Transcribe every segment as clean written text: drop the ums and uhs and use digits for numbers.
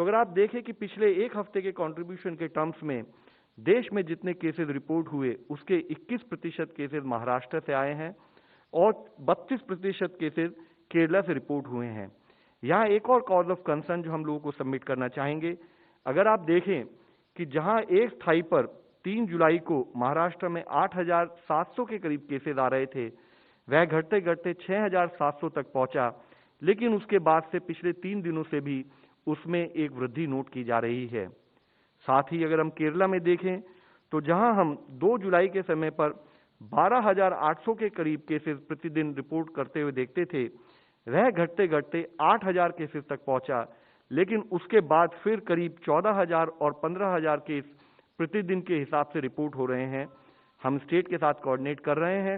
तो अगर आप देखें कि पिछले एक हफ्ते के कंट्रीब्यूशन के टर्म्स में देश में जितने केसेस रिपोर्ट हुए उसके 21% केसेस महाराष्ट्र से आए हैं और 32% केसेस केरला से रिपोर्ट हुए हैं। यहाँ एक और कॉज ऑफ कंसर्न जो हम लोगों को सबमिट करना चाहेंगे, अगर आप देखें कि जहां एक स्थाई पर 3 जुलाई को महाराष्ट्र में 8,700 के करीब केसेस आ रहे थे, वह घटते घटते 6,700 तक पहुंचा, लेकिन उसके बाद से पिछले 3 दिनों से भी उसमें एक वृद्धि नोट की जा रही है। साथ ही अगर हम केरला में देखें तो जहां हम 2 जुलाई के समय पर 12,800 के करीब केसेस प्रतिदिन रिपोर्ट करते हुए देखते थे, वह घटते घटते 8,000 केसेस तक पहुंचा, लेकिन उसके बाद फिर करीब 14,000 और 15,000 केस प्रतिदिन के हिसाब से रिपोर्ट हो रहे हैं। हम स्टेट के साथ कोऑर्डिनेट कर रहे हैं।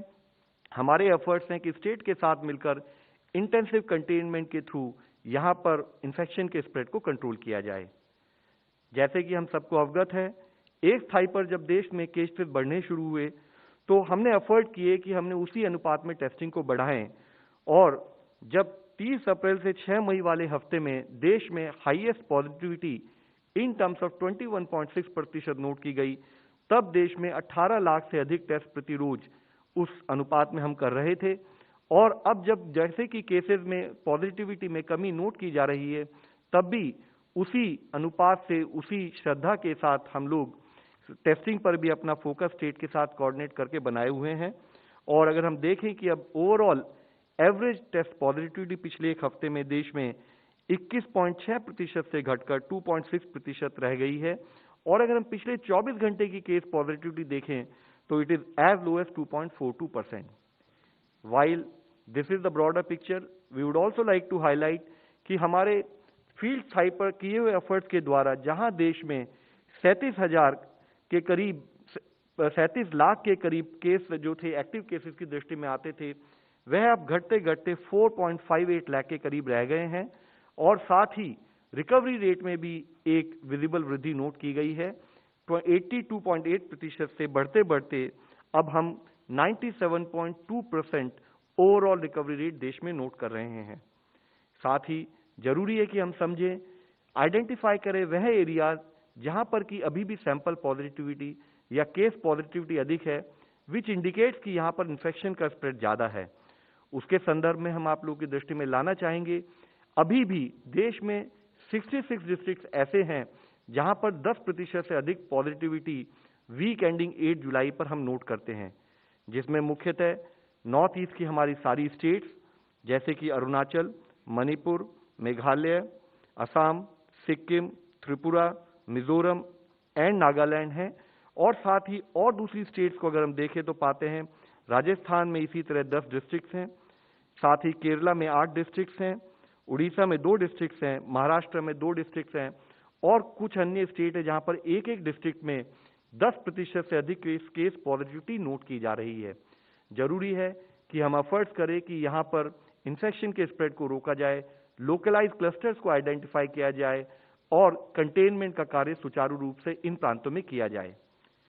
हमारे एफर्ट्स हैं कि स्टेट के साथ मिलकर इंटेंसिव कंटेनमेंट के थ्रू यहां पर इन्फेक्शन के स्प्रेड को कंट्रोल किया जाए। जैसे कि हम सबको अवगत है, एक स्थाई पर जब देश में केसेस बढ़ने शुरू हुए तो हमने एफर्ट किए कि हमने उसी अनुपात में टेस्टिंग को बढ़ाएं, और जब 30 अप्रैल से 6 मई वाले हफ्ते में देश में highest positivity in terms of 21.6% note की गई, तब देश में 18 लाख से अधिक टेस्ट प्रति रोज उस अनुपात में हम कर रहे थे। और अब जब जैसे कि केसेस में पॉजिटिविटी में कमी नोट की जा रही है, तब भी उसी अनुपात से उसी श्रद्धा के साथ हम लोग टेस्टिंग पर भी अपना फोकस स्टेट के साथ कोऑर्डिनेट करके बनाए हुए हैं। और अगर हम देखें कि अब ओवरऑल एवरेज टेस्ट पॉजिटिविटी पिछले एक हफ्ते में देश में 21.6% से घटकर 2.6% रह गई है, और अगर हम पिछले 24 घंटे की केस पॉजिटिविटी देखें तो it is as low as 2.42%। While this is the broader picture, we would also like to highlight कि हमारे फील्ड स्थाई पर किए हुए एफर्ट्स के द्वारा जहां देश में 37,000 के करीब 37 लाख के करीब केस जो थे एक्टिव केसेस की दृष्टि में आते थे, वह अब घटते घटते 4.58 लाख के करीब रह गए हैं, और साथ ही रिकवरी रेट में भी एक विजिबल वृद्धि नोट की गई है। 82.8% से बढ़ते बढ़ते अब हम 97.2% ओवरऑल रिकवरी रेट देश में नोट कर रहे हैं। साथ ही जरूरी है कि हम समझें, आइडेंटिफाई करें वह एरिया जहां पर कि अभी भी सैंपल पॉजिटिविटी या केस पॉजिटिविटी अधिक है, विच इंडिकेट्स कि यहां पर इन्फेक्शन का स्प्रेड ज्यादा है। उसके संदर्भ में हम आप लोगों की दृष्टि में लाना चाहेंगे, अभी भी देश में 66 डिस्ट्रिक्ट ऐसे हैं जहां पर 10% से अधिक पॉजिटिविटी वीक एंडिंग 8 जुलाई पर हम नोट करते हैं, जिसमें मुख्यतः नॉर्थ ईस्ट की हमारी सारी स्टेट्स जैसे कि अरुणाचल, मणिपुर, मेघालय, असम, सिक्किम, त्रिपुरा, मिजोरम एंड नागालैंड हैं। और साथ ही और दूसरी स्टेट्स को अगर हम देखें तो पाते हैं राजस्थान में इसी तरह 10 डिस्ट्रिक्ट्स हैं, साथ ही केरला में 8 डिस्ट्रिक्ट्स हैं, उड़ीसा में 2 डिस्ट्रिक्ट्स हैं, महाराष्ट्र में 2 डिस्ट्रिक्ट्स हैं, और कुछ अन्य स्टेट है जहां पर एक एक डिस्ट्रिक्ट में 10% से अधिक केस पॉजिटिविटी नोट की जा रही है। जरूरी है कि हम एफर्ट्स करें कि यहां पर इन्फेक्शन के स्प्रेड को रोका जाए, लोकलाइज क्लस्टर्स को आइडेंटिफाई किया जाए और कंटेनमेंट का कार्य सुचारू रूप से इन प्रांतों में किया जाए।